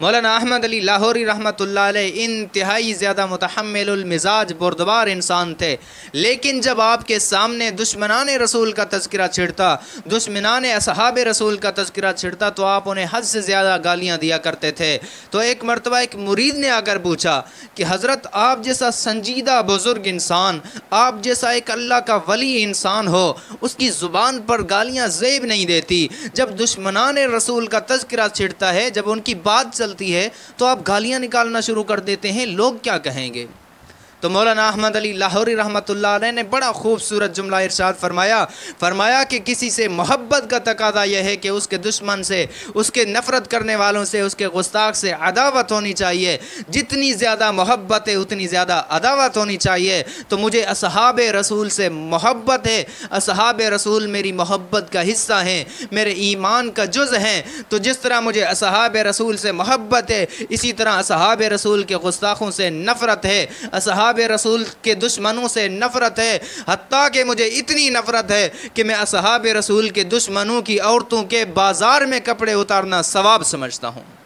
مولانا احمد علی لاہوری رحمۃ اللہ علیہ انتہائی زیادہ متحمل المزاج بردبار انسان تھے، لیکن جب آپ کے سامنے دشمنان رسول کا تذکرہ چھڑتا، دشمنان اصحاب رسول کا تذکرہ چھڑتا تو آپ انہیں حد سے زیادہ گالیاں دیا کرتے تھے۔ تو ایک مرتبہ ایک مرید نے آ کر پوچھا کہ حضرت آپ جیسا سنجیدہ بزرگ انسان، آپ جیسا ایک اللہ کا ولی انسان ہو، اس کی زبان پر گالیاں زیب نہیں دیتی، جب دشمنان رسول کا تذکرہ چھڑتا ہے، جب ان کی بات چلتی ہے تو آپ گالیاں نکالنا شروع کر دیتے ہیں، لوگ کیا کہیں گے؟ تو مولانا احمد علی لاہوری رحمۃ اللہ علیہ نے بڑا خوبصورت جملہ ارشاد فرمایا کہ کسی سے محبت کا تقاضا یہ ہے کہ اس کے دشمن سے، اس کے نفرت کرنے والوں سے، اس کے گستاخ سے عداوت ہونی چاہیے۔ جتنی زیادہ محبت ہے اتنی زیادہ عداوت ہونی چاہیے۔ تو مجھے اصحاب رسول سے محبت ہے، اصحاب رسول میری محبت کا حصہ ہیں، میرے ایمان کا جز ہیں۔ تو جس طرح مجھے اصحاب رسول سے محبت ہے، اسی طرح اصحاب رسول کے گستاخوں سے نفرت ہے، اصحاب رسول کے دشمنوں سے نفرت ہے، حتیٰ کہ مجھے اتنی نفرت ہے کہ میں اصحاب رسول کے دشمنوں کی عورتوں کے بازار میں کپڑے اتارنا ثواب سمجھتا ہوں۔